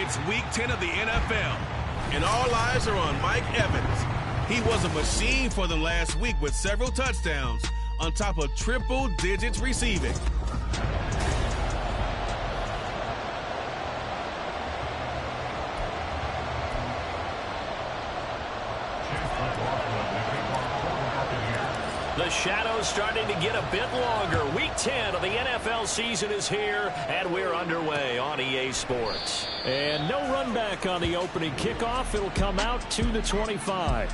It's Week 10 of the NFL, and all eyes are on Mike Evans. He was a machine for them last week with several touchdowns on top of triple digits receiving. The shadow's starting to get a bit longer. Week 10 of the NFL season is here, and we're underway on EA Sports. And no run back on the opening kickoff. It'll come out to the 25.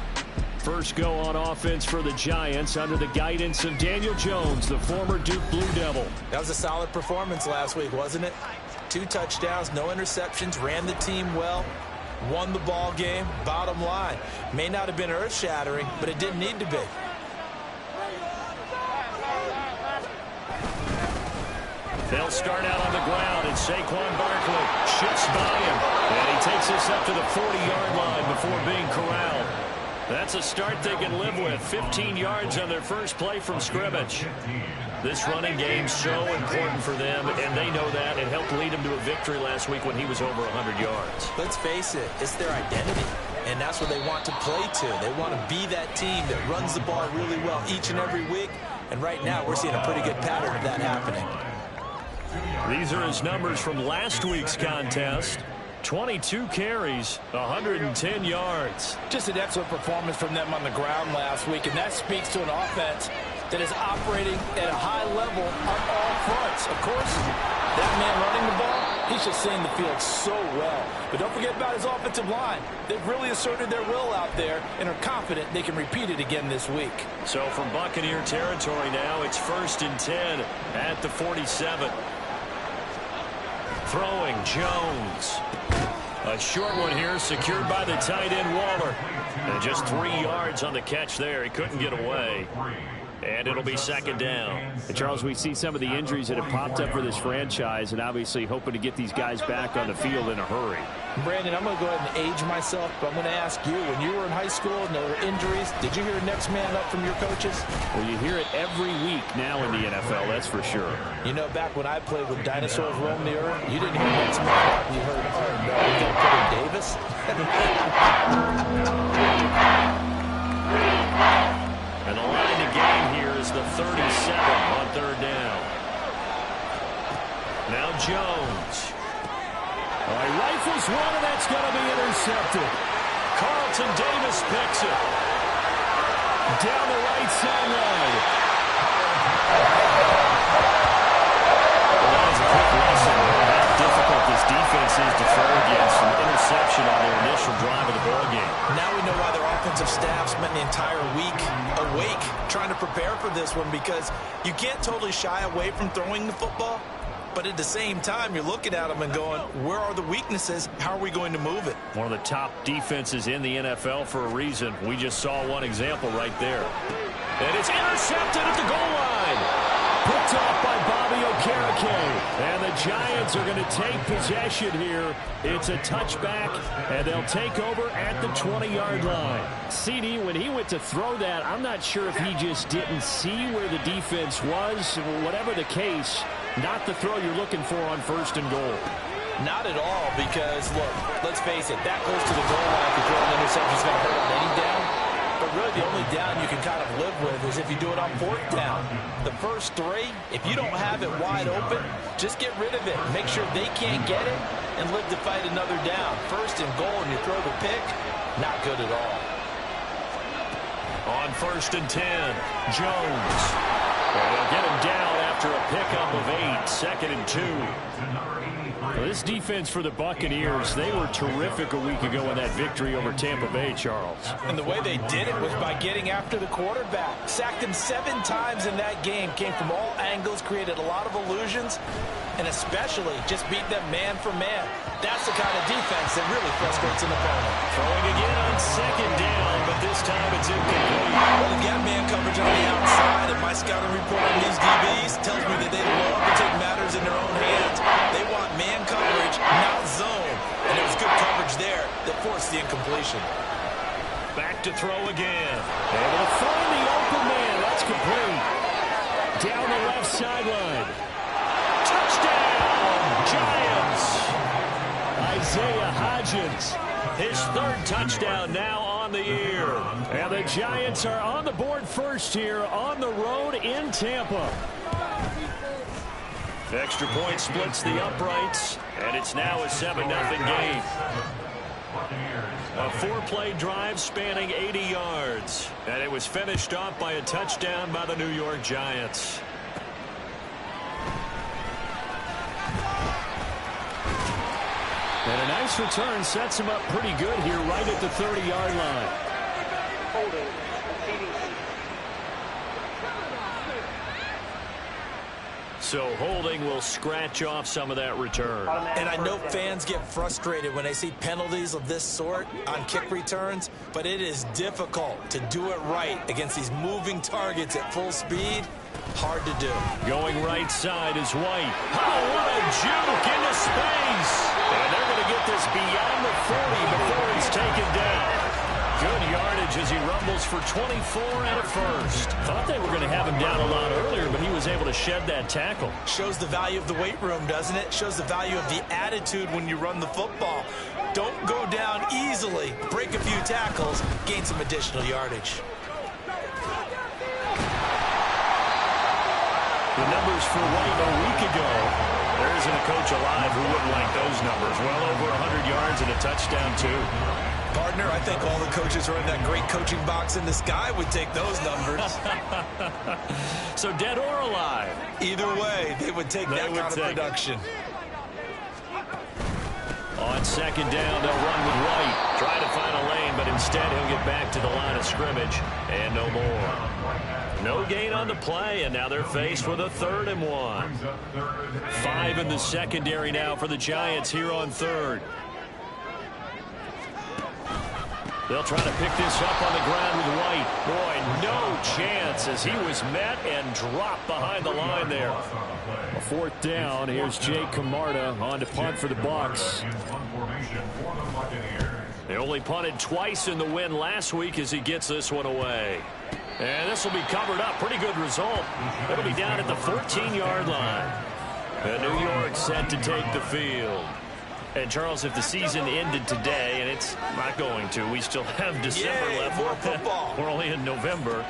First go on offense for the Giants under the guidance of Daniel Jones, the former Duke Blue Devil. That was a solid performance last week, wasn't it? 2 touchdowns, no interceptions, ran the team well, won the ball game. Bottom line, may not have been earth-shattering, but it didn't need to be. They'll start out on the ground, and Saquon Barkley shifts by him. And he takes us up to the 40-yard line before being corralled. That's a start they can live with. 15 yards on their first play from scrimmage. This running game's so important for them, and they know that. It helped lead them to a victory last week when he was over 100 yards. Let's face it, it's their identity, and that's what they want to play to. They want to be that team that runs the ball really well each and every week, and right now we're seeing a pretty good pattern of that happening. These are his numbers from last week's contest. 22 carries, 110 yards. Just an excellent performance from them on the ground last week, and that speaks to an offense that is operating at a high level on all fronts. Of course, that man running the ball, he's just seeing the field so well. But don't forget about his offensive line. They've really asserted their will out there and are confident they can repeat it again this week. So from Buccaneer territory now, it's 1st and 10 at the 47. Throwing Jones. A short one here, secured by the tight end Waller. And just 3 yards on the catch there. He couldn't get away. And it'll be 2nd down. And Charles, we see some of the injuries that have popped up for this franchise, and obviously hoping to get these guys back on the field in a hurry. Brandon, I'm going to go ahead and age myself, but I'm going to ask you, when you were in high school and there were injuries, did you hear next man up from your coaches? Well, you hear it every week now in the NFL, that's for sure. You know, back when I played with dinosaurs roam the earth, you didn't hear next man up. You heard, oh, no, we're going to put in Davis. And the line to gain here is the 37 on 3rd down. Now Jones. All right, rifles one, and that's going to be intercepted. Carlton Davis picks it. Down the right sideline. Well, that is a quick lesson on how difficult this defense is to throw against an interception on their initial drive of the ballgame. Now we know why their offensive staff spent the entire week awake trying to prepare for this one, because you can't totally shy away from throwing the football, but at the same time you're looking at them and going, where are the weaknesses? How are we going to move it? One of the top defenses in the NFL for a reason. We just saw one example right there. And it's intercepted at the goal line. Picked off by Bobby Okereke. And the Giants are going to take possession here. It's a touchback, and they'll take over at the 20-yard line. CD, when he went to throw that, I'm not sure if he just didn't see where the defense was. Whatever the case, not the throw you're looking for on 1st and goal. Not at all, because, look, let's face it, that close to the goal line, if you throw an interception, is going to hurt on any down. But really, the only down you can kind of live with is if you do it on 4th down. The first 3, if you don't have it wide open, just get rid of it. Make sure they can't get it and live to fight another down. 1st and goal, and you throw the pick, not good at all. On 1st and 10, Jones. And they'll get him down after a pickup of 8, 2nd and 2. Well, this defense for the Buccaneers, they were terrific a week ago in that victory over Tampa Bay, Charles. And the way they did it was by getting after the quarterback. Sacked him 7 times in that game. Came from all angles, created a lot of illusions, and especially just beat them man for man. That's the kind of defense that really frustrates an opponent. Throwing again on 2nd down, but this time it's incomplete. Well, they've got man coverage on the outside, and my scouting report on these DBs tells me that they love to take matters in their own hands. They want man coverage, not zone. And there was good coverage there that forced the incompletion. Back to throw again. Able to find the open man. That's complete. Down the left sideline. Touchdown, Giants. Isaiah Hodgins. His third touchdown now on the year. And the Giants are on the board first here on the road in Tampa. Extra point splits the uprights, and it's now a 7-0 game. A 4-play drive spanning 80 yards, and it was finished off by a touchdown by the New York Giants. And a nice return sets him up pretty good here right at the 30-yard line. Holding. So holding will scratch off some of that return. And I know fans get frustrated when they see penalties of this sort on kick returns, but it is difficult to do it right against these moving targets at full speed. Hard to do. Going right side is White. Oh, what a juke into space. And they're going to get this beyond the 40 before it's taken down. Good yardage as he rumbles for 24 and a first. Thought they were going to have him down a lot earlier, but he was able to shed that tackle. Shows the value of the weight room, doesn't it? Shows the value of the attitude when you run the football. Don't go down easily. Break a few tackles, gain some additional yardage. The numbers for White a week ago. There isn't a coach alive who wouldn't like those numbers. Well over 100 yards and a touchdown, too. Partner, I think all the coaches are in that great coaching box in the sky would take those numbers. So dead or alive? Either way, they would take that kind of production. On second down, they'll run with White. Try to find a lane, but instead he'll get back to the line of scrimmage. And no more. No gain on the play, and now they're faced with a 3rd and 1. 5 in the secondary now for the Giants here on 3rd. They'll try to pick this up on the ground with White. Boy, no chance as he was met and dropped behind the line there. A 4th down. Here's Jake Camarda on to punt for the Bucs. They only punted twice in the win last week as he gets this one away. And this will be covered up. Pretty good result. It'll be down at the 14-yard line. And New York set to take the field. And, Charles, if the season ended today, and it's not going to, we still have December left. More football. We're only in November.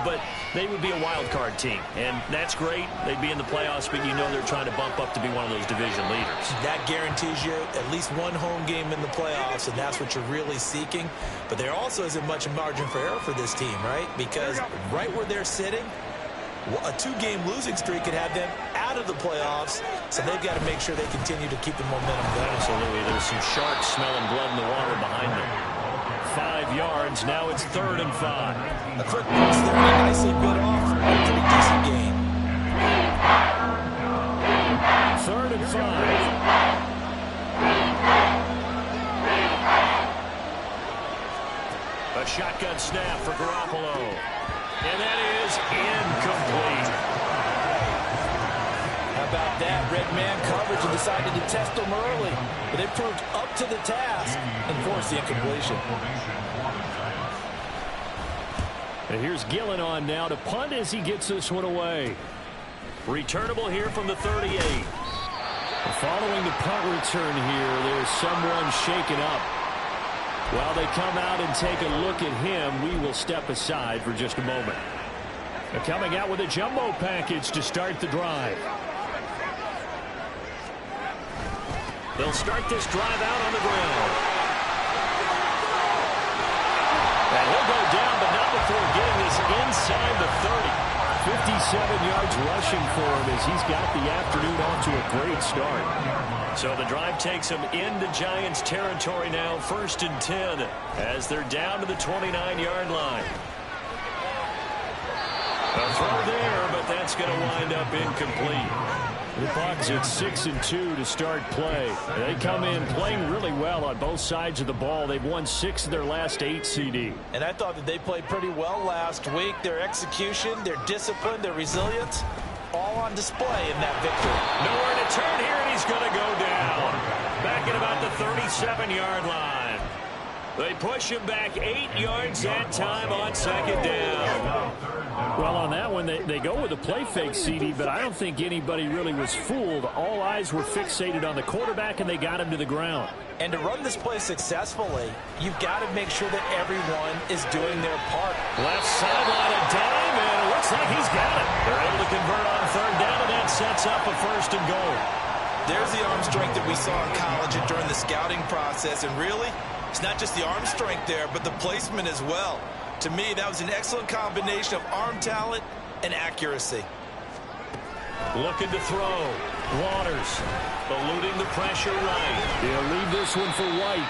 But they would be a wild card team. And that's great. They'd be in the playoffs, but you know they're trying to bump up to be one of those division leaders. That guarantees you at least one home game in the playoffs, and that's what you're really seeking. But there also isn't much margin for error for this team, right? Because right where they're sitting, a 2-game losing streak could have them out of the playoffs, so they've got to make sure they continue to keep the momentum going. Absolutely. There's some sharks smelling blood in the water behind them. 5 yards. Now it's 3rd and 5. A quick pass there, nicely bit off. A pretty decent gain. 3rd and 5. A shotgun snap for Garoppolo. And that is incomplete. How about that? Red man coverage and decided to test them early. But they proved up to the task and forced the incompletion. And here's Gillen on now to punt as he gets this one away. Returnable here from the 38. Following the punt return here, there's someone shaken up. While they come out and take a look at him, we will step aside for just a moment. They're coming out with a jumbo package to start the drive. They'll start this drive out on the ground. And he'll go down, but not before getting this inside the 30. 57 yards rushing for him as he's got the afternoon off to a great start. So the drive takes them into Giants territory now, 1st and 10, as they're down to the 29-yard line. A throw there, but that's going to wind up incomplete. The Bucs at 6-2 to start play. They come in playing really well on both sides of the ball. They've won 6 of their last 8 CD. And I thought that they played pretty well last week. Their execution, their discipline, their resilience, all on display in that victory. Nowhere to turn here, and he's going to go down. Back at about the 37-yard line. They push him back 8 yards that time on 2nd down. Well, on that one, they go with a play fake, CD, but I don't think anybody really was fooled. All eyes were fixated on the quarterback, and they got him to the ground. And to run this play successfully, you've got to make sure that everyone is doing their part. Left sideline, a dime, and it looks like he's got it. They're able to convert on third down, and that sets up a 1st and goal. There's the arm strength that we saw in college and during the scouting process. And really, it's not just the arm strength there, but the placement as well. To me, that was an excellent combination of arm talent and accuracy. Looking to throw. Waters eluding the pressure right. He'll leave this one for White.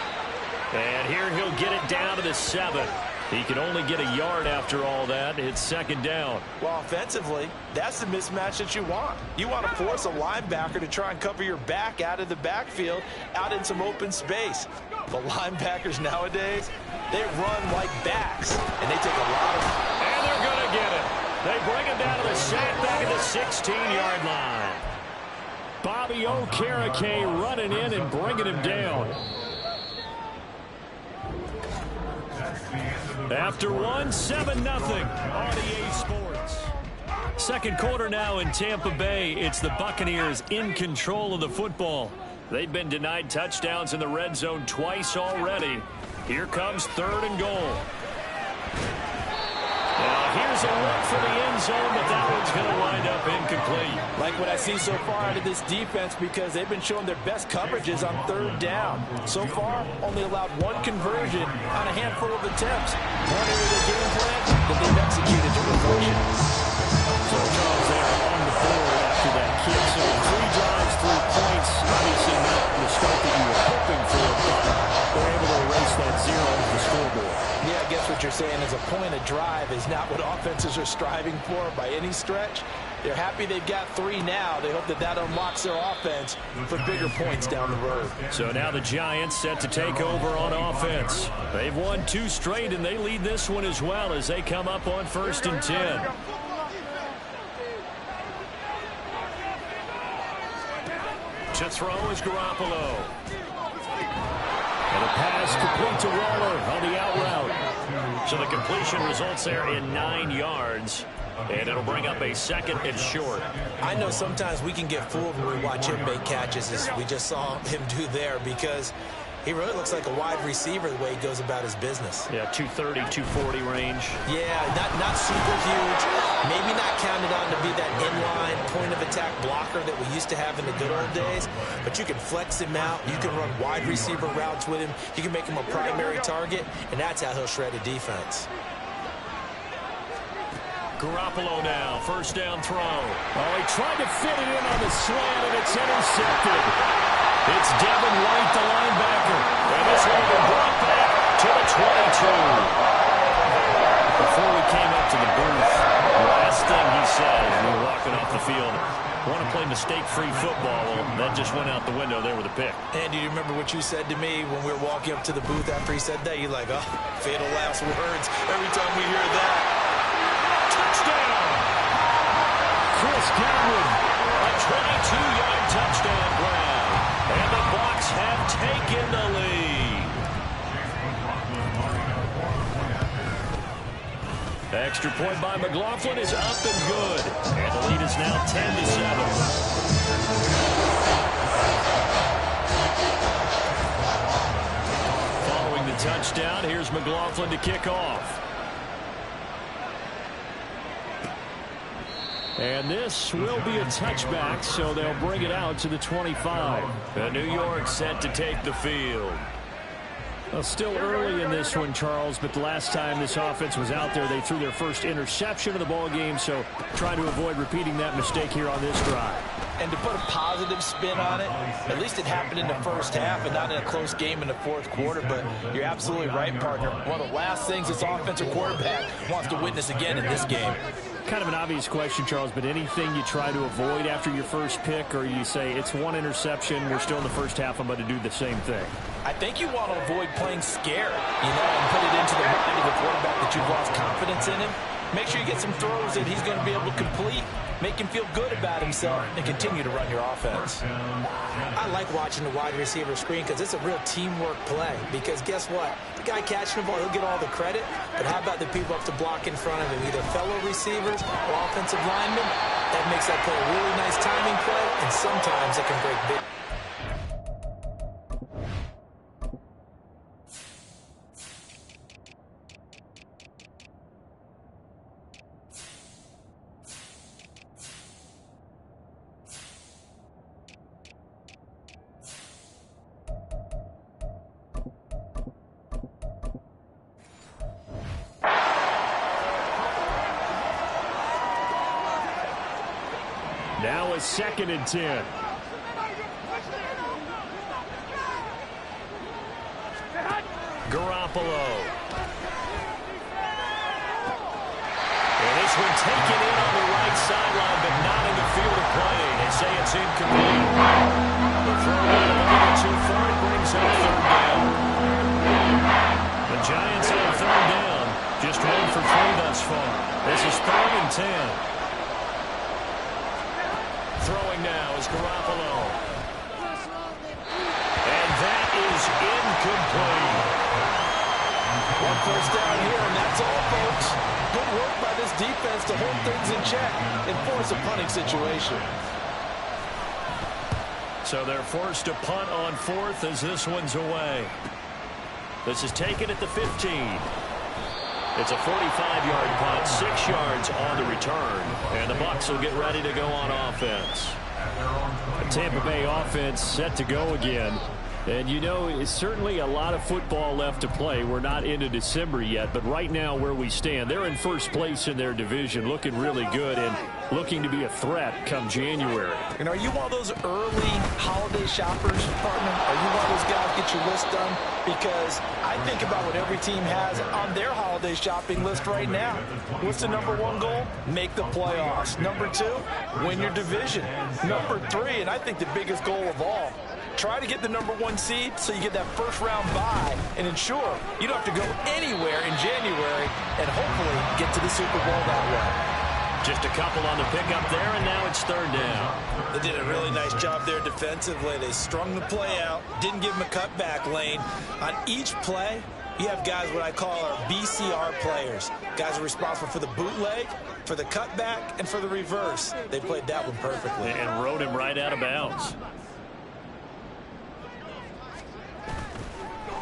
And here he'll get it down to the 7. He can only get a yard after all that. It's 2nd down. Well, offensively, that's the mismatch that you want. You want to force a linebacker to try and cover your back out of the backfield, out in some open space. But linebackers nowadays, they run like backs, and they take a lot of... And they're going to get it. They bring him down to the sack back at the 16-yard line. Bobby Okereke running in and bringing him down. After one, 7-0 on EA Sports. Second quarter now in Tampa Bay. It's the Buccaneers in control of the football. They've been denied touchdowns in the red zone twice already. Here comes 3rd and goal. Now here's a look for the end zone, but that one's going to wind up incomplete. Like what I see so far out of this defense, because they've been showing their best coverages on 3rd down. So far, only allowed 1 conversion on a handful of attempts. One area of the game plan that they've executed to perfection. So Charles there on the board after that kick. So 3 drives, 3 points. Obviously not the start that you were hoping for, but they're able to erase that 0 off the scoreboard. Yeah, I guess what you're saying is a point of drive is not what offenses are striving for by any stretch. They're happy they've got 3 now. They hope that that unlocks their offense for bigger points down the road. So now the Giants set to take over on offense. They've won 2 straight, and they lead this one as well as they come up on 1st and 10. To throw is Garoppolo. And a pass complete to Waller on the out route. So the completion results there in 9 yards. And it'll bring up a 2nd and short. I know sometimes we can get fooled when we watch him make catches, as we just saw him do there, because he really looks like a wide receiver the way he goes about his business. Yeah, 230, 240 range. Yeah, not super huge. Maybe not counted on to be that inline point-of-attack blocker that we used to have in the good old days. But you can flex him out. You can run wide receiver routes with him. You can make him a primary target, and that's how he'll shred a defense. Garoppolo now, 1st down throw. Oh, he tried to fit it in on the slant, and it's intercepted. It's Devin White, the linebacker. And this one will be brought back to the 22. Before we came up to the booth, the last thing he said as we were walking off the field, want to play mistake-free football. Well, that just went out the window there with a pick. And do you remember what you said to me when we were walking up to the booth after he said that? You're like, oh, fatal last words every time we hear that. Touchdown! Chris Godwin, a 22-yard touchdown grab. And the Bucs have taken the lead. Extra point by McLaughlin is up and good. And the lead is now 10-7. Following the touchdown, here's McLaughlin to kick off. And this will be a touchback, so they'll bring it out to the 25. And New York set to take the field. Well, still early in this one, Charles, but the last time this offense was out there, they threw their first interception of the ball game, so trying to avoid repeating that mistake here on this drive. And to put a positive spin on it, at least it happened in the first half and not in a close game in the 4th quarter. But you're absolutely right, partner. One of the last things this offensive quarterback wants to witness again in this game. Kind of an obvious question, Charles, but anything you try to avoid after your first pick, or you say it's 1 interception, we're still in the first half, I'm going to do the same thing? I think you want to avoid playing scared, and put it into the mind of the quarterback that you've lost confidence in him. Make sure you get some throws that he's going to be able to complete. make him feel good about himself, and continue to run your offense. I like watching the wide receiver screen because it's a real teamwork play. Because guess what? The guy catching the ball, he'll get all the credit. But how about the people up to block in front of him, either fellow receivers or offensive linemen? That makes that play a really nice timing play, and sometimes it can break big. Now a 2nd and 10. Garoppolo. And this one taken in on the right sideline, but not in the field of play. They say it's incomplete. The throw a little too far. It brings up 3rd down. The Giants on 3rd down. Just 1 for 3 thus far. This is 3rd and 10. Throwing now is Garoppolo. And that is incomplete. 1 first down here, and that's all, folks. Good work by this defense to hold things in check and force a punting situation. So they're forced to punt on 4th as this one's away. This is taken at the 15. It's a 45-yard punt, 6 yards on the return, and the Bucs will get ready to go on offense. The Tampa Bay offense set to go again. And, you know, it's certainly a lot of football left to play. We're not into December yet, but right now where we stand, they're in first place in their division, looking really good and looking to be a threat come January. And are you one of those early holiday shoppers, partner? Are you one of those guys get your list done? Because I think about what every team has on their holiday shopping list right now. What's the #1 goal? Make the playoffs. #2, win your division. #3, and I think the biggest goal of all, try to get the #1 seed so you get that first-round bye and ensure you don't have to go anywhere in January and hopefully get to the Super Bowl that way. Just a couple on the pickup there, and now it's 3rd down. They did a really nice job there defensively. They strung the play out, didn't give them a cutback lane. On each play, you have guys what I call our BCR players. Guys are responsible for the bootleg, for the cutback, and for the reverse. They played that one perfectly. And rode him right out of bounds.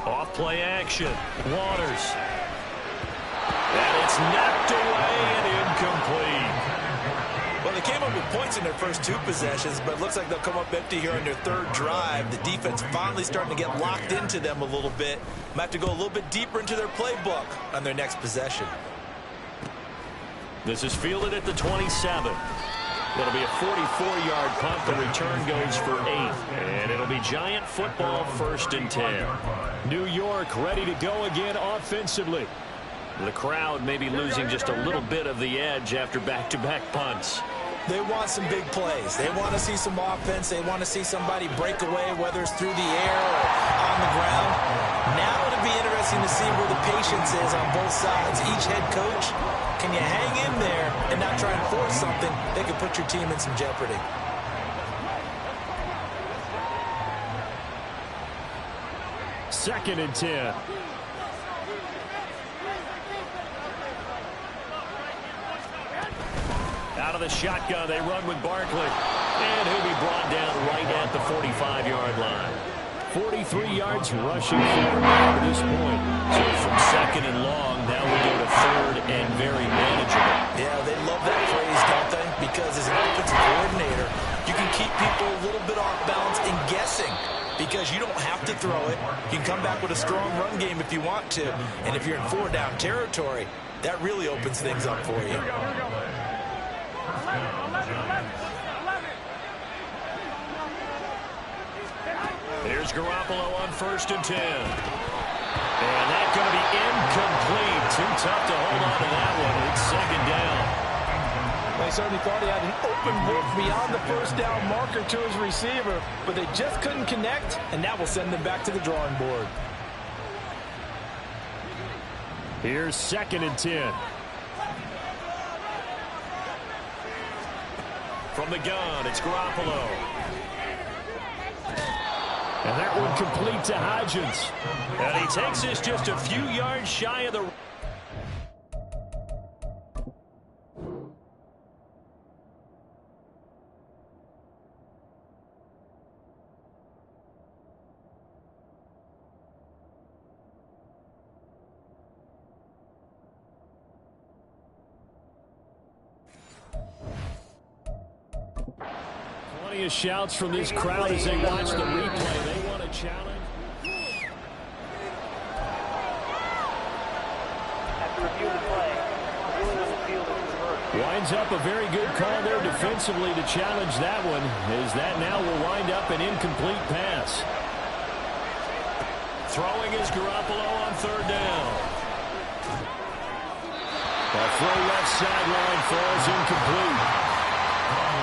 Off play action. Waters. And it's knocked away and incomplete. Well, they came up with points in their first 2 possessions, but it looks like they'll come up empty here on their 3rd drive. The defense finally starting to get locked into them a little bit. Might have to go a little bit deeper into their playbook on their next possession. This is fielded at the 27. It'll be a 44-yard punt. The return goes for 8. And it'll be Giant football, 1st and 10. New York ready to go again offensively. The crowd may be losing just a little bit of the edge after back-to-back punts. They want some big plays. They want to see some offense. They want to see somebody break away, whether it's through the air or on the ground. Now it'll be interesting to see where the patience is on both sides. Each head coach, can you hang in there and not try and force something that could put your team in some jeopardy? Second and 10. Out of the shotgun, they run with Barkley. And he'll be brought down right at the 45-yard line. 43 yards rushing forward to this point. So from 2nd and long, now we go to 3rd and very manageable. Yeah, they love that phrase, don't they? Because as an offensive coordinator, you can keep people a little bit off balance and guessing. Because you don't have to throw it. You can come back with a strong run game if you want to. And if you're in 4-down territory, that really opens things up for you. Here's Garoppolo on 1st and 10. And that's going to be incomplete. Too tough to hold on to that one. It's 2nd down. They certainly thought he had an open look beyond the 1st down marker to his receiver, but they just couldn't connect, and that will send them back to the drawing board. Here's 2nd and 10. From the gun, it's Garoppolo. And that one complete to Hodgins. And he takes this just a few yards shy of the... 20 of shouts from this crowd as they watch the replay. They want a challenge. Winds up a very good call there defensively to challenge that one, as that now will wind up an incomplete pass. Throwing is Garoppolo on third down. The throw left sideline falls incomplete.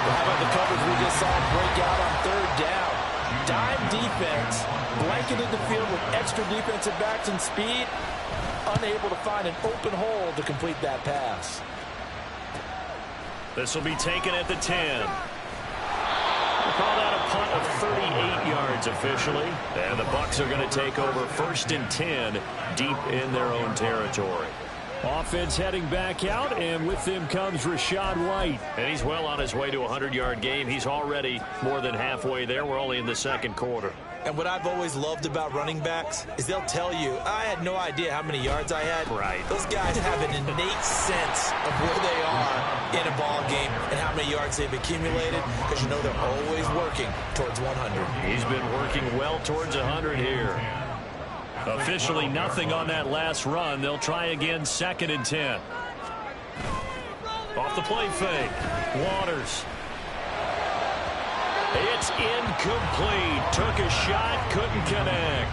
How about the coverage we just saw break out on third down? Dime defense, blanketed the field with extra defensive backs and speed, unable to find an open hole to complete that pass. This will be taken at the 10. We'll call that a punt of 38 yards officially. And the Bucs are going to take over 1st and 10 deep in their own territory. Offense heading back out, and with them comes Rachaad White. And he's well on his way to a 100-yard game. He's already more than halfway there. We're only in the second quarter. And what I've always loved about running backs is they'll tell you, I had no idea how many yards I had. Right. Those guys have an innate sense of where they are in a ball game and how many yards they've accumulated, because you know they're always working towards 100. He's been working well towards 100 here. Officially nothing on that last run. They'll try again 2nd and 10. Off the play fake. Waters. It's incomplete. Took a shot, couldn't connect.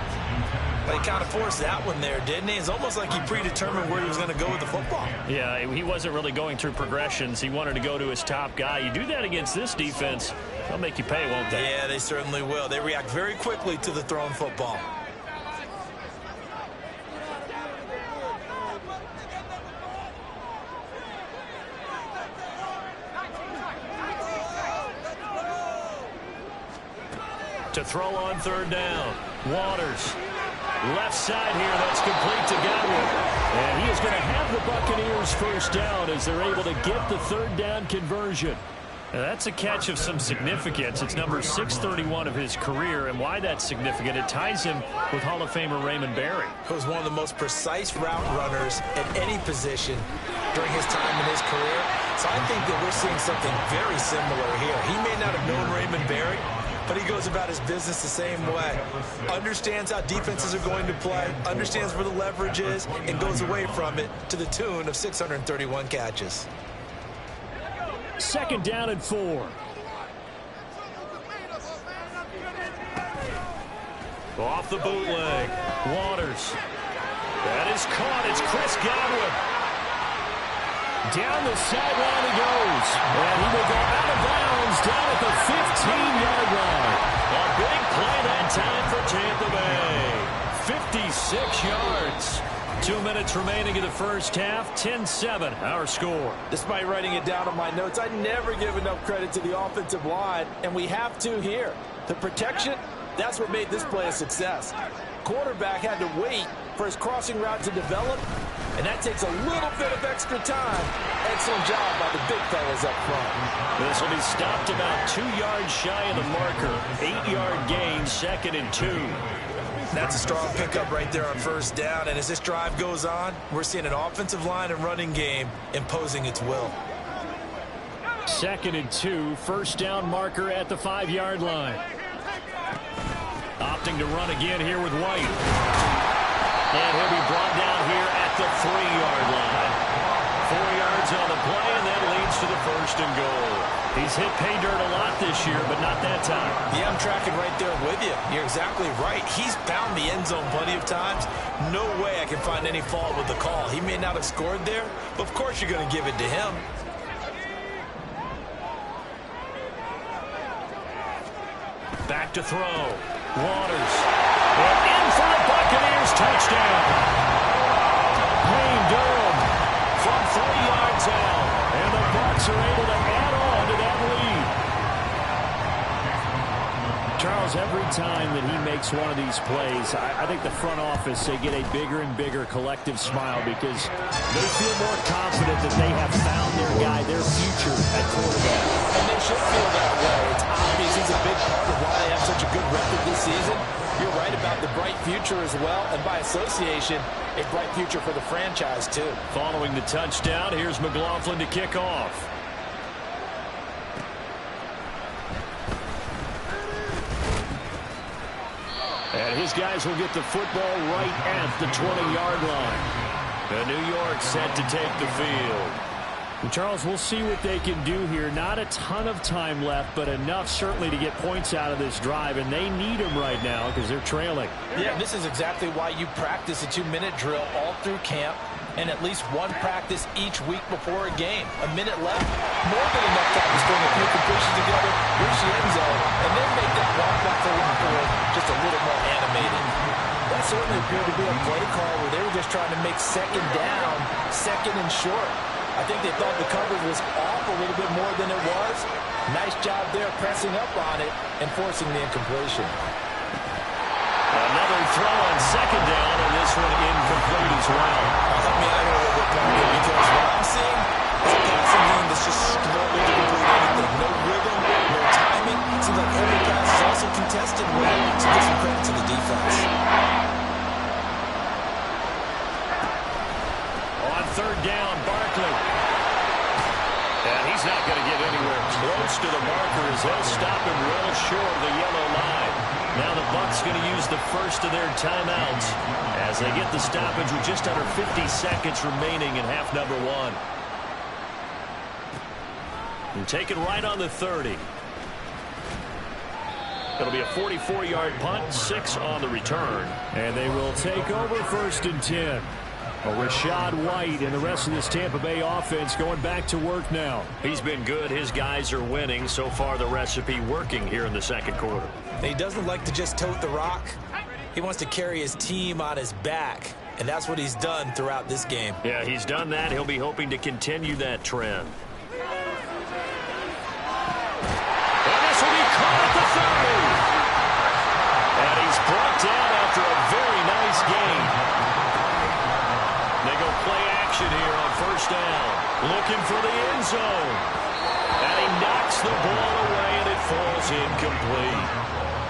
But he kind of forced that one there, didn't he? It's almost like he predetermined where he was going to go with the football. Yeah, he wasn't really going through progressions. He wanted to go to his top guy. You do that against this defense, they'll make you pay, won't they? Yeah, they certainly will. They react very quickly to the thrown football. To throw on third down. Waters. Left side here. That's complete to Godwin. And he is going to have the Buccaneers first down as they're able to get the third down conversion. Now that's a catch of some significance. It's number 631 of his career, and why that's significant, it ties him with Hall of Famer Raymond Berry. He was one of the most precise route runners at any position during his time in his career. So I think that we're seeing something very similar here. He may not have known Raymond Berry, but he goes about his business the same way. Understands how defenses are going to play, understands where the leverage is, and goes away from it to the tune of 631 catches. 2nd down and 4. Off the bootleg. Waters. That is caught. It's Chris Godwin. Down the sideline he goes. And he will go out of bounds down at the 15-yard line. A big play that time for Tampa Bay. 56 yards. 2 minutes remaining in the first half. 10-7, our score. Despite writing it down on my notes, I never give enough credit to the offensive line, and we have to here. The protection, that's what made this play a success. Quarterback had to wait for his crossing route to develop, and that takes a little bit of extra time. Excellent job by the big fellas up front. This will be stopped about 2 yards shy of the marker. 8-yard gain, 2nd and 2. That's a strong pickup right there on first down, and as this drive goes on, we're seeing an offensive line and running game imposing its will. 2nd and 2, first down marker at the 5-yard line. Opting to run again here with White. And he'll be brought down here at the 3-yard line. 4 yards on the play, and that leads to the 1st and goal. He's hit pay dirt a lot this year, but not that time. Yeah, I'm tracking right there with you. You're exactly right. He's found the end zone plenty of times. No way I can find any fault with the call. He may not have scored there, but of course you're going to give it to him. Back to throw. Waters. And in for a Buccaneers touchdown. Payne Durham from 3 yards out. And the Bucs are able to add on to that lead. Charles, every time that he makes one of these plays, I think the front office, they get a bigger and bigger collective smile because they feel more confident that they have found their guy, their future at quarterback. And they should feel that way. It's obvious he's a big part of why they have such a good record this season. You're right about the bright future as well, and by association, a bright future for the franchise too. Following the touchdown, here's McLaughlin to kick off. And his guys will get the football right at the 20-yard line. And New York set to take the field. And Charles, we'll see what they can do here. Not a ton of time left, but enough certainly to get points out of this drive, and they need them right now because they're trailing. Yeah, this is exactly why you practice a 2-minute drill all through camp and at least one practice each week before a game. A minute left, more than enough time to string a few completions together, reach the end zone, and then make that walk back to forward just a little more animated. That certainly appeared to be a play call where they were just trying to make second down, second and short. I think they thought the coverage was off a little bit more than it was. Nice job there pressing up on it and forcing the incompletion. Another throw on second down, and this one incomplete as well. Help me out here a little bit, Tony, because what I'm seeing is a passing game that's just struggling to complete anything. No rhythm, no timing. Seems like every pass is also contested well, so give some credit to the defense. On third down, Barkley. And he's not going to get anywhere close to the marker as they'll stop him well short of the yellow line. Now the Bucs going to use the first of their timeouts as they get the stoppage with just under 50 seconds remaining in half number one. And take it right on the 30. It'll be a 44-yard punt, 6 on the return. And they will take over first and 10. Well, Rachaad White and the rest of this Tampa Bay offense going back to work now. He's been good. His guys are winning. So far, the recipe working here in the second quarter. He doesn't like to just tote the rock. He wants to carry his team on his back, and that's what he's done throughout this game. Yeah, he's done that. He'll be hoping to continue that trend. And this will be caught at the 30. And he's brought down after a very nice gain. They go play action here on first down. Looking for the end zone. And he knocks the ball away, and it falls incomplete.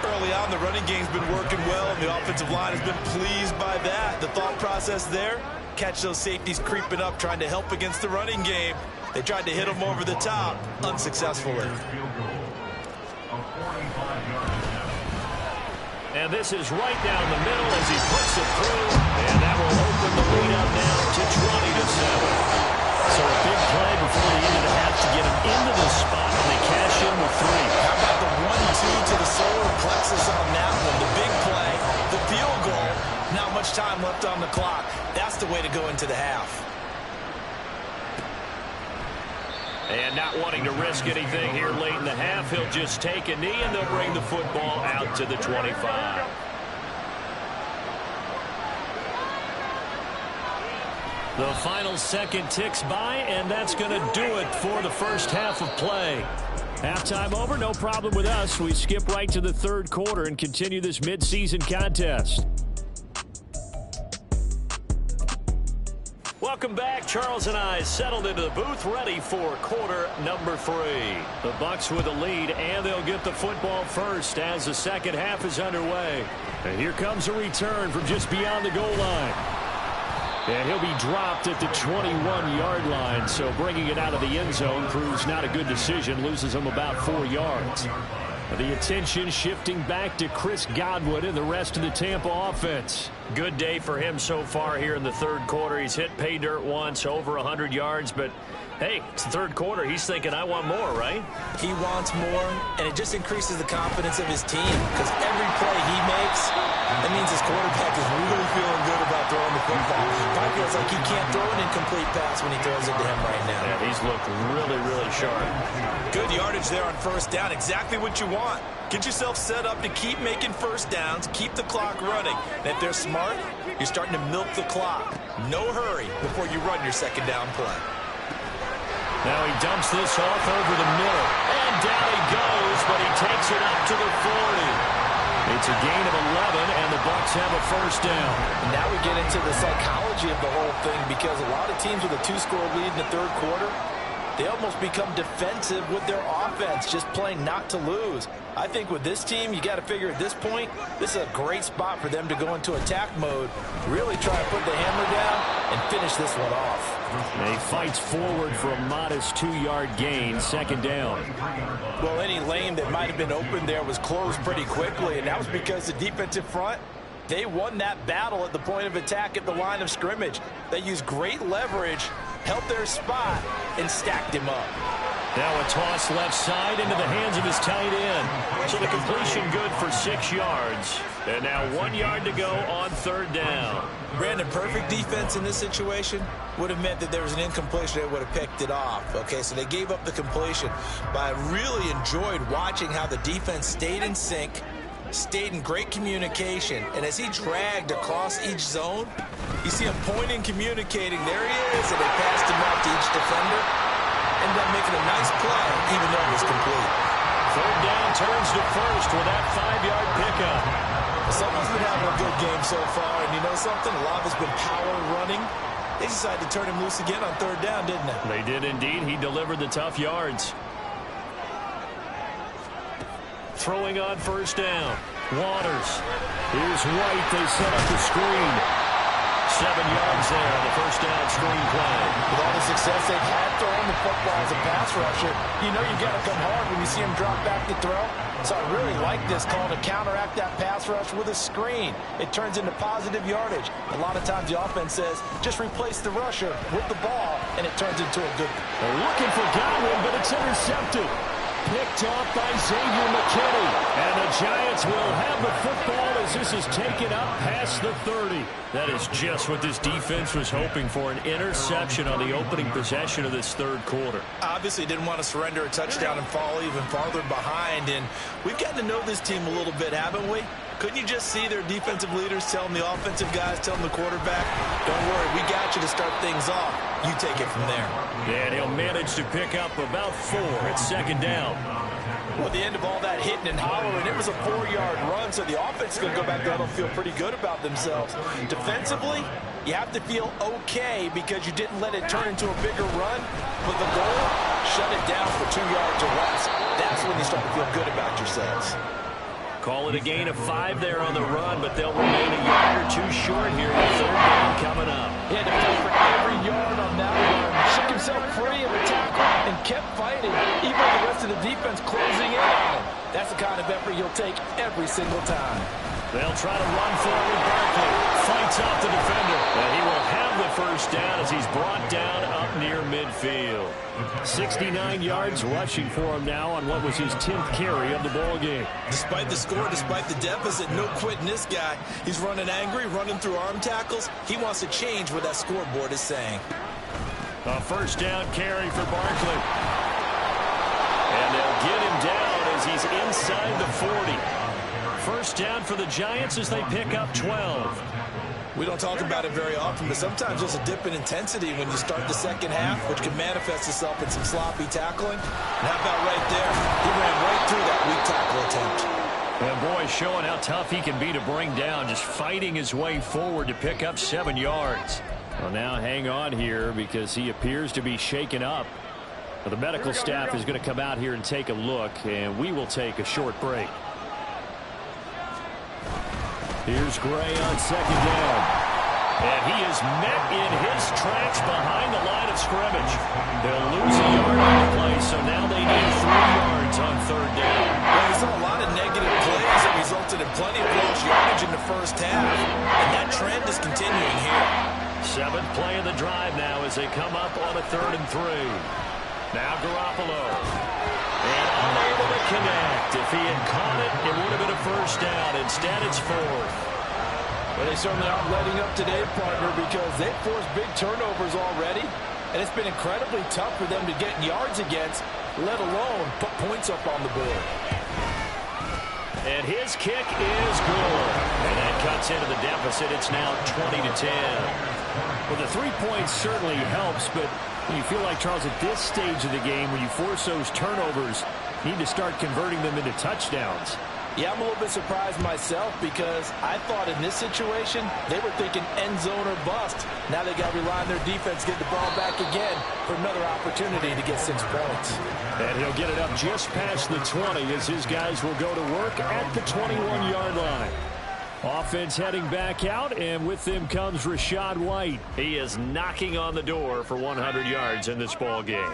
Early on, the running game's been working well, and the offensive line has been pleased by that. The thought process there, catch those safeties creeping up, trying to help against the running game. They tried to hit them over the top, unsuccessfully. And this is right down the middle as he puts it through. And that will open the lead up now to 20-7. So a big play before the end of the half to get him into this spot, and they cash in with 3. How about the 1-2 to the solar plexus on that one? The big play, the field goal. Not much time left on the clock. That's the way to go into the half. And not wanting to risk anything here late in the half, he'll just take a knee, and they'll bring the football out to the 25. The final second ticks by, and that's going to do it for the first half of play. Halftime over, no problem with us. We skip right to the third quarter and continue this midseason contest. Welcome back. Charles and I settled into the booth, ready for quarter number 3. The Bucs with a lead, and they'll get the football first as the second half is underway. And here comes a return from just beyond the goal line. And he'll be dropped at the 21-yard line, so bringing it out of the end zone proves not a good decision, loses him about 4 yards. The attention shifting back to Chris Godwin and the rest of the Tampa offense. Good day for him so far here in the third quarter. He's hit pay dirt once, over 100 yards, but hey, it's the third quarter. He's thinking, I want more, right? He wants more, and it just increases the confidence of his team because every play he makes, that means his quarterback is really feeling good about throwing the football. Probably feels like he can't throw an incomplete pass when he throws it to him right now. Yeah, he's looked really, really sharp. Good yardage there on first down. Exactly what you want. Get yourself set up to keep making first downs, keep the clock running. And if they're smart, you're starting to milk the clock. No hurry before you run your second down play. Now he dumps this off over the middle. And down he goes, but he takes it up to the 40. It's a gain of 11, and the Bucs have a first down. And now we get into the psychology of the whole thing, because a lot of teams with a 2-score lead in the third quarter, they almost become defensive with their offense, just playing not to lose. I think with this team, you got to figure at this point, this is a great spot for them to go into attack mode, really try to put the hammer down and finish this one off. And he fights forward for a modest 2-yard gain, second down. Well, any lane that might have been open there was closed pretty quickly, and that was because the defensive front, they won that battle at the point of attack at the line of scrimmage. They used great leverage, held their spot, and stacked him up. Now a toss left side into the hands of his tight end. So the completion good for 6 yards. And now 1 yard to go on third down. Brandon, perfect defense in this situation would have meant that there was an incompletion that would have picked it off. Okay, so they gave up the completion. But I really enjoyed watching how the defense stayed in sync, stayed in great communication, and as he dragged across each zone, you see him pointing, communicating. There he is, and they passed him out to each defender. Ended up making a nice play, even though it was complete. Third down turns to first with that 5-yard pickup. Someone's been having a good game so far, and you know something? A lot of it's been power running. They decided to turn him loose again on third down, didn't they? They did indeed. He delivered the tough yards. Throwing on first down. Waters. Here's White. They set up the screen. 7 yards there on the first down screen play. With all the success they've had throwing the football as a pass rusher, you know you got to come hard when you see him drop back to throw. So I really like this call to counteract that pass rush with a screen. It turns into positive yardage. A lot of times the offense says, just replace the rusher with the ball, and it turns into a good. They're looking for Godwin, but it's intercepted. Picked off by Xavier McKinney. And the Giants will have the football as this is taken up past the 30. That is just what this defense was hoping for, an interception on the opening possession of this third quarter. Obviously didn't want to surrender a touchdown and fall even farther behind. And we've gotten to know this team a little bit, haven't we? Couldn't you just see their defensive leaders telling the offensive guys, telling the quarterback, don't worry, we got you to start things off. You take it from there. And he'll manage to pick up about 4 at second down. Well, at the end of all that hitting and hollering, it was a 4-yard run, so the offense is going to go back there and feel pretty good about themselves. Defensively, you have to feel okay because you didn't let it turn into a bigger run. But the goal, shut it down for 2 yards or less. That's when you start to feel good about yourselves. Call it a gain of 5 there on the run, but they'll remain a yard or 2 short here with third down coming up. He had to fight for every yard on that run. Shook himself free of the tackle and kept fighting, even with the rest of the defense closing in on him. That's the kind of effort you'll take every single time. They'll try to run forward. Barkley fights off the defender, and he will have the first down as he's brought down up near midfield. 69 yards rushing for him now on what was his 10th carry of the ball game. Despite the score, despite the deficit, no quitting this guy. He's running angry, running through arm tackles. He wants to change what that scoreboard is saying. A first down carry for Barkley. And they'll get him down as he's inside the 40. First down for the Giants as they pick up 12. We don't talk about it very often, but sometimes there's a dip in intensity when you start the second half, which can manifest itself in some sloppy tackling. And how about right there? He ran right through that weak tackle attempt. And boy, showing how tough he can be to bring down, just fighting his way forward to pick up 7 yards. Well, now hang on here because he appears to be shaken up. Well, the medical staff is going to come out here and take a look, and we will take a short break. Here's Gray on second down. And he is met in his tracks behind the line of scrimmage. They'll lose a yard on the play, so now they need 3 yards on third down. Well, we saw a lot of negative plays that resulted in plenty of lost yardage in the first half, and that trend is continuing here. 7th play of the drive now as they come up on a 3rd and 3. Now Garoppolo. And unable to connect. If he had caught it, it would have been a first down. Instead, it's 4th. Well, they certainly aren't letting up today, partner, because they've forced big turnovers already, and it's been incredibly tough for them to get yards against, let alone put points up on the board. And his kick is good. And that cuts into the deficit. It's now 20-10. Well, the 3 points certainly helps, but you feel like, Charles, at this stage of the game, when you force those turnovers, you need to start converting them into touchdowns. Yeah, I'm a little bit surprised myself because I thought in this situation they were thinking end zone or bust. Now they got to rely on their defense, get the ball back again for another opportunity to get 6 points. And he'll get it up just past the 20 as his guys will go to work at the 21-yard line. Offense heading back out, and with them comes Rachaad White. He is knocking on the door for 100 yards in this ball game.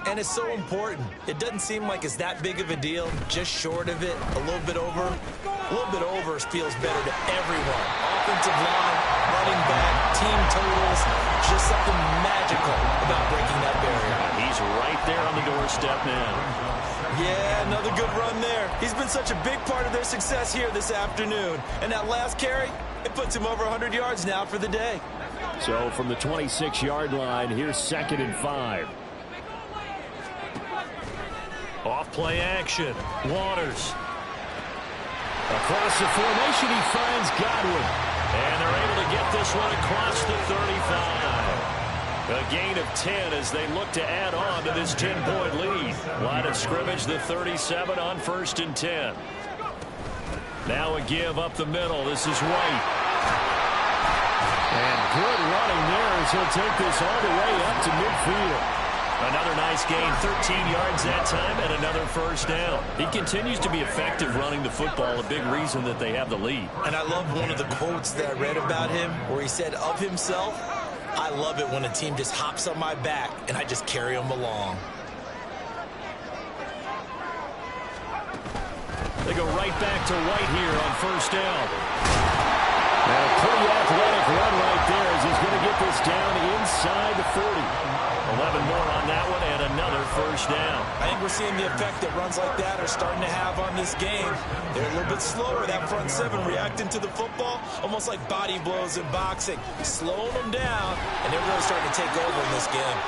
And it's so important. It doesn't seem like it's that big of a deal. Just short of it, a little bit over. A little bit over feels better to everyone. Offensive line, running back, team totals. Just something magical about breaking that barrier. He's right there on the doorstep now. Yeah, another good run there. He's been such a big part of their success here this afternoon. And that last carry, it puts him over 100 yards now for the day. So from the 26-yard line, here's 2nd and 5. Off play action. Waters. Across the formation, he finds Godwin. And they're able to get this one across the 35. A gain of 10 as they look to add on to this 10-point lead. Line of scrimmage, the 37 on 1st and 10. Now a give up the middle. This is White. And good running there as he'll take this all the way up to midfield. Another nice gain, 13 yards that time, and another first down. He continues to be effective running the football, a big reason that they have the lead. And I love one of the quotes that I read about him where he said of himself, I love it when a team just hops on my back and I just carry them along. They go right back to White here on first down. And a pretty athletic run right there as he's going to get this down inside the 40. 11 more on that one and another first down. I think we're seeing the effect that runs like that are starting to have on this game. They're a little bit slower, that front seven reacting to the football, almost like body blows in boxing, slowing them down, and they're really starting to take over in this game.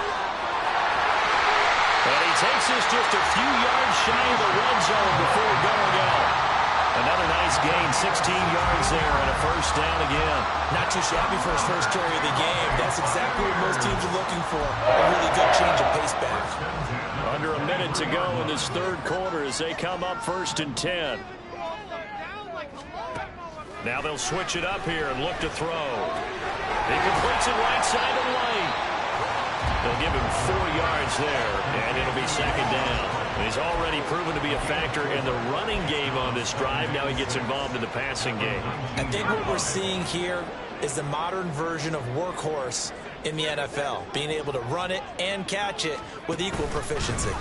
And he takes this just a few yards shy of the red zone before going out. Another nice gain, 16 yards there, and a first down again. Not too shabby for his first carry of the game. That's exactly what most teams are looking for. A really good change of pace back. Under a minute to go in this third quarter as they come up 1st and 10. Now they'll switch it up here and look to throw. He completes it right side of the lane. They'll give him 4 yards there, and it'll be 2nd down. He's already proven to be a factor in the running game on this drive. Now he gets involved in the passing game. I think what we're seeing here is the modern version of workhorse in the NFL, being able to run it and catch it with equal proficiency.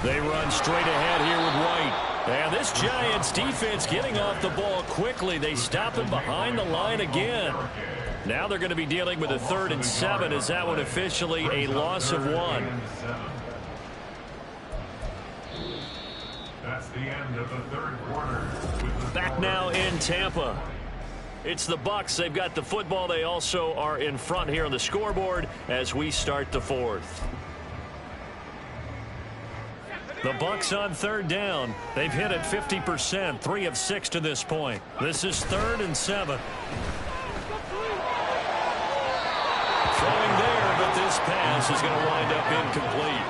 They run straight ahead here with White. And this Giants defense getting off the ball quickly. They stop him behind the line again. Now they're going to be dealing with a 3rd and 7 as that one officially a loss of 1. That's the end of the third quarter. Back now in Tampa. It's the Bucs. They've got the football. They also are in front here on the scoreboard as we start the 4th. The Bucs on 3rd down. They've hit it 50%, 3 of 6 to this point. This is 3rd and 7. Throwing there, but this pass is going to wind up incomplete.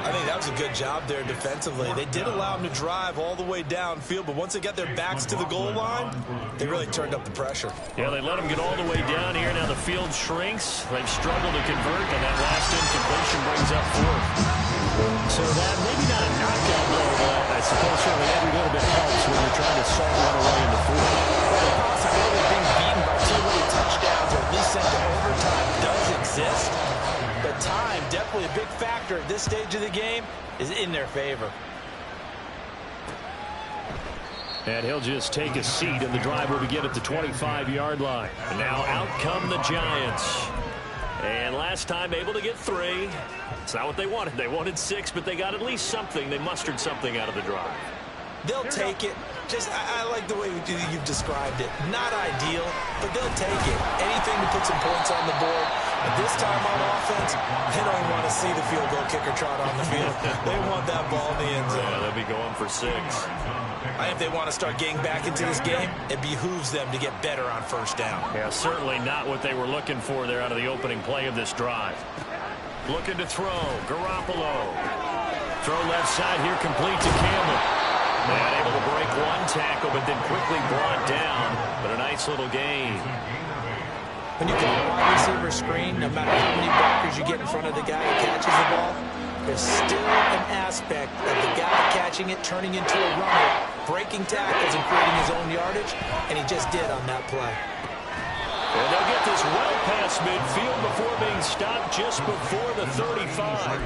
I think that was a good job there defensively. They did allow them to drive all the way downfield, but once they got their backs to the goal line, they really turned up the pressure. Yeah, they let them get all the way down here. Now the field shrinks. They've struggled to convert, and that last incompletion brings up 4th. So that maybe not a knockout blow, but I suppose certainly every little bit helps when you're trying to salt one away in the 4th. The possibility of being beaten by 2 late touchdowns or at least sent to overtime does exist. But time, definitely a big factor at this stage of the game, is in their favor. And he'll just take a seat, and the drive will begin at the 25-yard line. And now out come the Giants. And last time able to get 3. It's not what they wanted. They wanted 6, but they got at least something. They mustered something out of the drive. They'll take it. Just, I like the way you've described it. Not ideal, but they'll take it. Anything to put some points on the board. But this time on offense, they don't want to see the field goal kicker trot on the field. They want that ball in the end zone. Yeah, they'll be going for 6. I think if they want to start getting back into this game, it behooves them to get better on first down. Yeah, certainly not what they were looking for there out of the opening play of this drive. Looking to throw. Garoppolo. Throw left side here, complete to Campbell. And able to break one tackle, but then quickly brought down. But a nice little gain. When you call a wide receiver screen, no matter how many blockers you get in front of the guy who catches the ball, there's still an aspect of the guy catching it, turning into a runner, breaking tackles and creating his own yardage, and he just did on that play. And they'll get this well past midfield before being stopped just before the 35.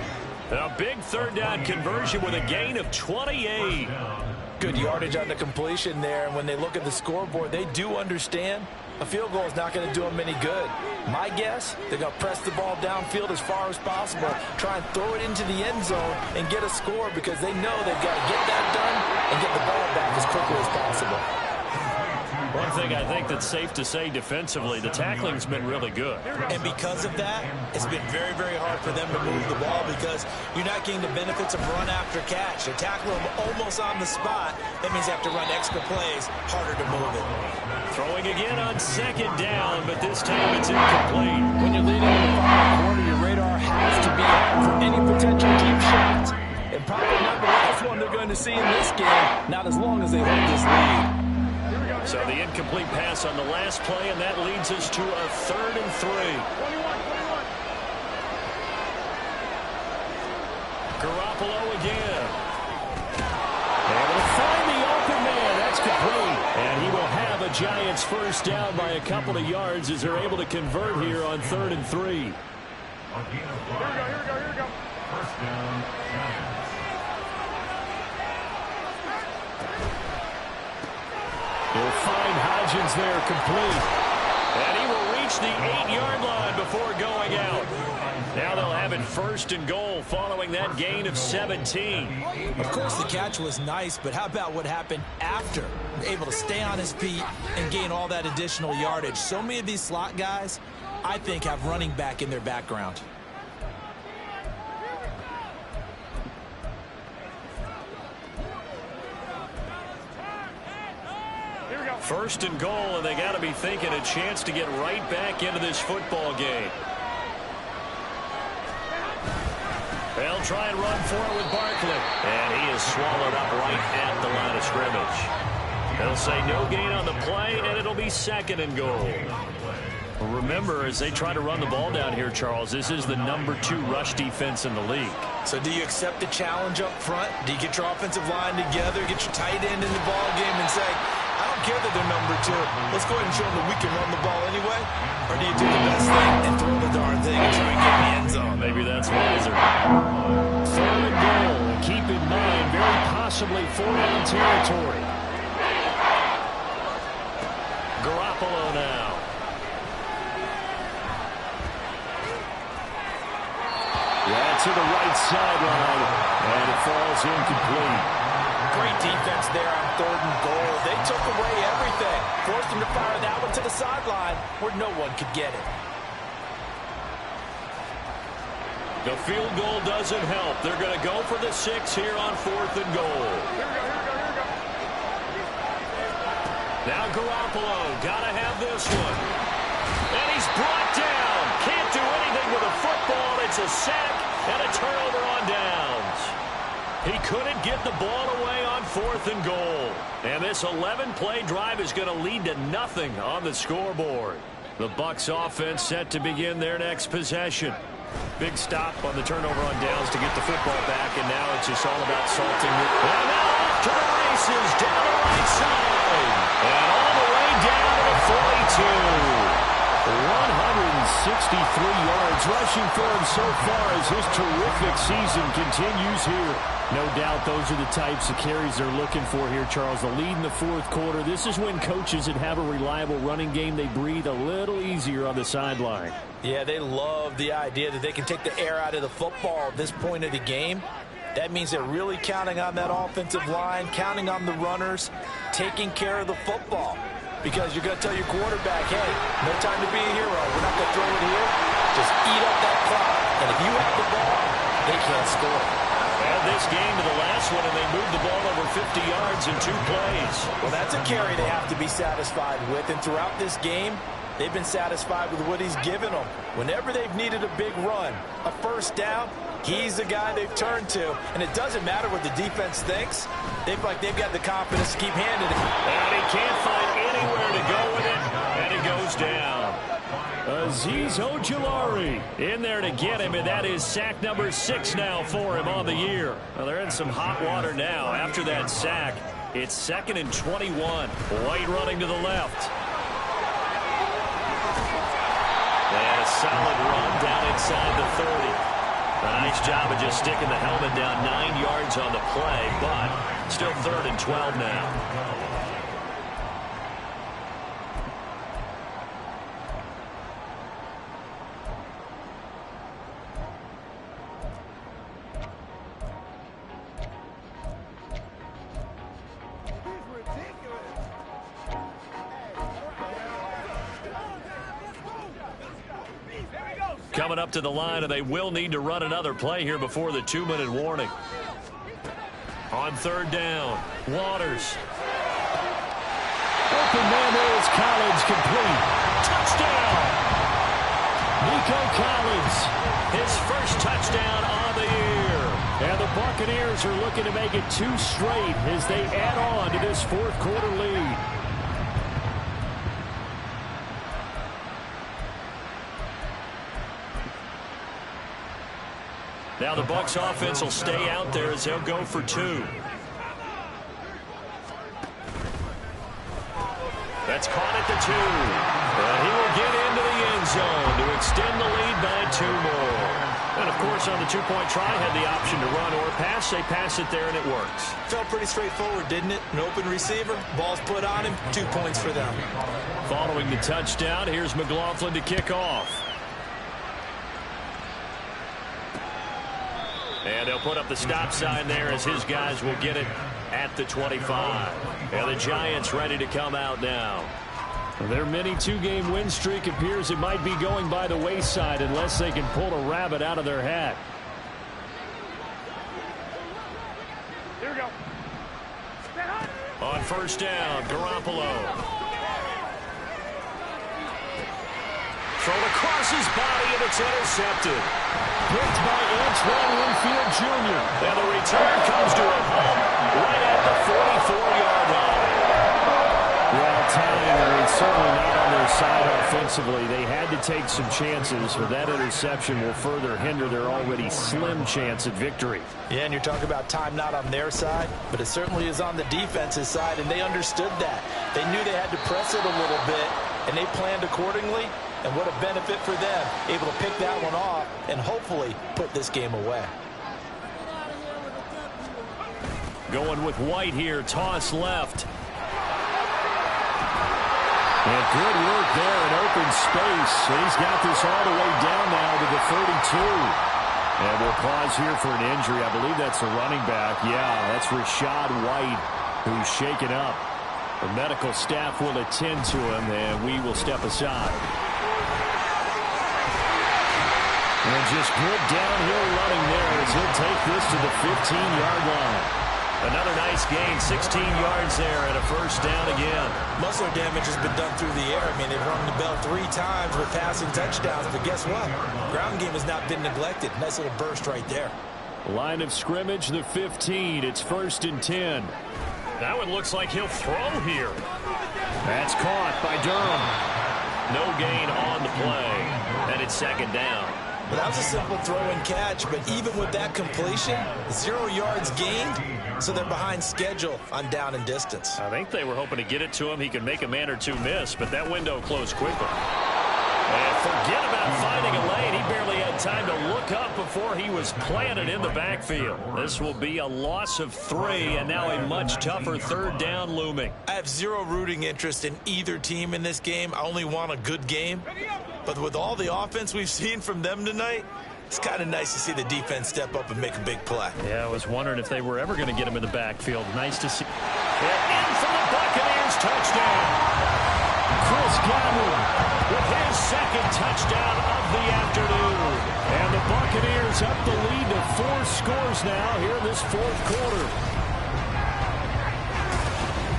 A big third down conversion with a gain of 28. Good yardage on the completion there, and when they look at the scoreboard, they do understand a field goal is not going to do them any good. My guess, they're going to press the ball downfield as far as possible, try and throw it into the end zone and get a score because they know they've got to get that done and get the ball back as quickly as possible. One thing I think that's safe to say defensively, the tackling's been really good. And because of that, it's been very, very hard for them to move the ball because you're not getting the benefits of run after catch. They tackle them almost on the spot. That means they have to run extra plays, harder to move it. Throwing again on second down, but this time it's incomplete. When you're leading in the final quarter, your radar has to be on for any potential deep shots. And probably not the last one they're going to see in this game, not as long as they hold this lead. So the incomplete pass on the last play, and that leads us to a 3rd and 3. Garoppolo again. Able to find the open man. That's complete. And he will have a Giants first down by a couple of yards as they're able to convert here on 3rd and 3. Here we go. First down, Giants. He'll find Hodgins there, complete. And he will reach the 8-yard line before going out. Now they'll have it 1st and goal following that gain of 17. Of course, the catch was nice, but how about what happened after? Able to stay on his feet and gain all that additional yardage. So many of these slot guys, I think, have running back in their background. First and goal, and they got to be thinking a chance to get right back into this football game. They'll try and run for it with Barkley. And he is swallowed up right at the line of scrimmage. They'll say no gain on the play, and it'll be 2nd and goal. Well, remember, as they try to run the ball down here, Charles, this is the #2 rush defense in the league. So do you accept the challenge up front? Do you get your offensive line together, get your tight end in the ball game and say, I don't care that they're #2. Let's go ahead and show them that we can run the ball anyway? Or do you do the best thing and throw the darn thing and try and get in the end zone? Maybe that's wiser. 3rd and goal. Keep in mind, very possibly 4-down territory. Garoppolo now. Yeah, to the right sideline, and it falls incomplete. Great defense there on 3rd and goal. They took away everything. Forced him to fire that one to the sideline where no one could get it. The field goal doesn't help. They're going to go for the 6 here on 4th and goal. Now Garoppolo, got to have this one. And he's brought down. Can't do anything with a football. It's a sack and a turnover on downs. He couldn't get the ball away on 4th and goal. And this 11-play drive is going to lead to nothing on the scoreboard. The Bucs offense set to begin their next possession. Big stop on the turnover on downs to get the football back, and now it's just all about salting it. And now off to the races down the right side. And all the way down to the 42. 163 yards rushing for him so far as his terrific season continues here. No doubt those are the types of carries they're looking for here, Charles. The lead in the 4th quarter. This is when coaches that have a reliable running game, they breathe a little easier on the sideline. Yeah, they love the idea that they can take the air out of the football at this point of the game. That means they're really counting on that offensive line, counting on the runners, taking care of the football. Because you're going to tell your quarterback, hey, no time to be a hero. We're not going to throw it here. Just eat up that clock. And if you have the ball, they can't score. And this game to the last one, and they moved the ball over 50 yards in 2 plays. Well, that's a carry they have to be satisfied with. And throughout this game, they've been satisfied with what he's given them. Whenever they've needed a big run, a first down, He's the guy they've turned to, and it doesn't matter what the defense thinks. They feel like they've got the confidence to keep handing it. And he can't find anywhere to go with it, and it goes down. Azeez Ojulari in there to get him, and that is sack number 6 now for him on the year. Well, they're in some hot water now after that sack. It's 2nd and 21. White running to the left. And a solid run down inside the 30. A nice job of just sticking the helmet down 9 yards on the play, but still 3rd and 12 now. Coming up to the line, and they will need to run another play here before the 2-minute warning. On 3rd down, Waters. Open man there is Collins, complete. Touchdown! Nico Collins, his first touchdown on the year. And the Buccaneers are looking to make it 2 straight as they add on to this 4th quarter lead. Now the Bucs offense will stay out there as they'll go for 2. That's caught at the 2. And he will get into the end zone to extend the lead by 2 more. And, of course, on the 2-point try, had the option to run or pass. They pass it there, and it works. Felt pretty straightforward, didn't it? An open receiver, ball's put on him, 2 points for them. Following the touchdown, here's McLaughlin to kick off. And they'll put up the stop sign there as his guys will get it at the 25. And the Giants ready to come out now. Their mini 2-game win streak appears it might be going by the wayside unless they can pull a rabbit out of their hat. Here we go. On 1st down, Garoppolo. Thrown across his body, and it's intercepted. Picked by Antoine Winfield Jr. And the return comes to a home right at the 44-yard line. Well, timing is certainly not on their side offensively. They had to take some chances, but that interception will further hinder their already slim chance at victory. Yeah, and you're talking about time not on their side, but it certainly is on the defense's side, and they understood that. They knew they had to press it a little bit, and they planned accordingly. And what a benefit for them, able to pick that one off and hopefully put this game away. Going with White here, toss left. And good work there in open space. And he's got this all the way down now to the 32. And we'll pause here for an injury. I believe that's a running back. Yeah, that's Rachaad White, who's shaken up. The medical staff will attend to him, and we will step aside. And just good downhill running there as he'll take this to the 15-yard line. Another nice gain, 16 yards there and a 1st down again. Muscle damage has been done through the air. I mean, they've rung the bell 3 times with passing touchdowns, but guess what? Ground game has not been neglected. Nice little burst right there. Line of scrimmage, the 15. It's 1st and 10. Now it looks like he'll throw here. That's caught by Durham. No gain on the play, and it's 2nd down. Well, that was a simple throw and catch, but even with that completion, 0 yards gained, so they're behind schedule on down and distance. I think they were hoping to get it to him. He could make a man or 2 miss, but that window closed quickly. And forget about finding a lane. He barely had time to look up before he was planted in the backfield. This will be a loss of 3, and now a much tougher 3rd down looming. I have 0 rooting interest in either team in this game. I only want a good game. But with all the offense we've seen from them tonight, it's kind of nice to see the defense step up and make a big play. Yeah, I was wondering if they were ever going to get him in the backfield. Nice to see. And in for the Buccaneers, touchdown. Chris Godwin with his 2nd touchdown of the afternoon. And the Buccaneers up the lead to 4 scores now here in this 4th quarter.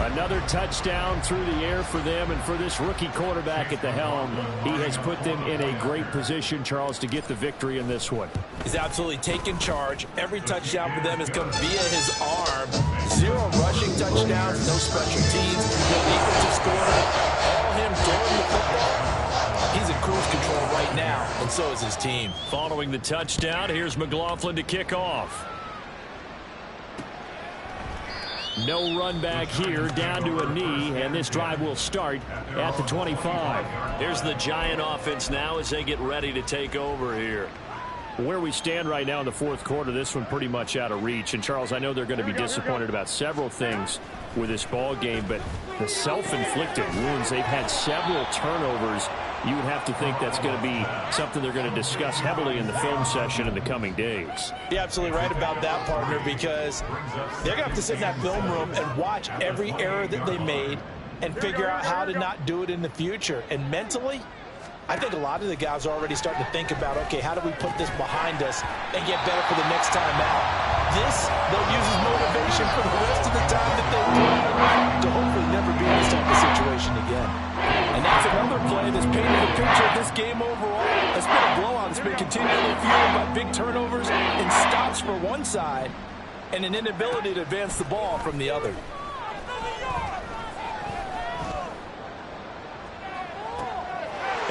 A Another touchdown through the air for them, and for this rookie quarterback at the helm, he has put them in a great position, Charles, to get the victory in this one. He's absolutely taken charge. Every touchdown for them has come via his arm. 0 rushing touchdowns, no special teams, no defensive scoring. All him throwing the football. He's in cruise control right now, and so is his team. Following the touchdown, here's McLaughlin to kick off. No run back here, down to a knee, and this drive will start at the 25. Here's the Giant offense now as they get ready to take over here. Where we stand right now in the fourth quarter, this one pretty much out of reach. And, Charles, I know they're going to be disappointed about several things with this ball game, but the self-inflicted wounds, they've had several turnovers. You would have to think that's going to be something they're going to discuss heavily in the film session in the coming days. You're absolutely right about that, partner, because they're going to have to sit in that film room and watch every error that they made and figure out how to not do it in the future. And mentally, I think a lot of the guys are already starting to think about, okay, how do we put this behind us and get better for the next time out? This, they'll use as motivation for the rest of the time that they play to hopefully never be in this type of situation again. And that's another play that's painted the picture of this game overall. It's been a blowout. It's been continually fueled by big turnovers and stops for one side and an inability to advance the ball from the other.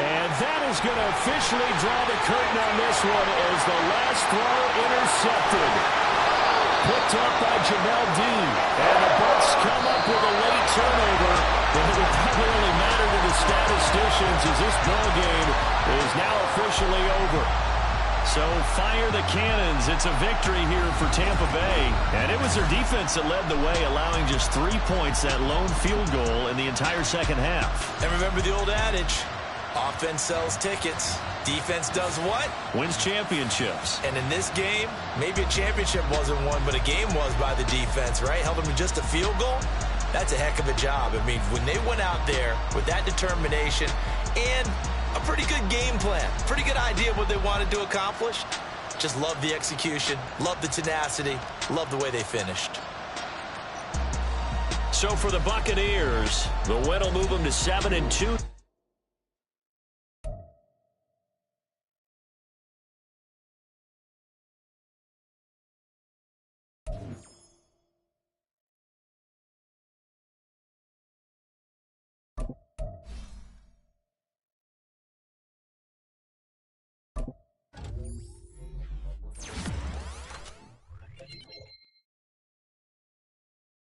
And that is going to officially draw the curtain on this one as the last throw intercepted. Picked up by Jamel Dean. And the Bucs come up with a late turnover. But it will probably only matter to the statisticians as this ball game is now officially over. So fire the cannons. It's a victory here for Tampa Bay. And it was their defense that led the way, allowing just 3 points, that lone field goal in the entire second half. And remember the old adage, offense sells tickets. Defense does what? Wins championships. And in this game, maybe a championship wasn't won, but a game was by the defense, right? Held them to just a field goal. That's a heck of a job. I mean, when they went out there with that determination and a pretty good game plan, pretty good idea of what they wanted to accomplish, just love the execution, love the tenacity, love the way they finished. So for the Buccaneers, the win will move them to 7-2.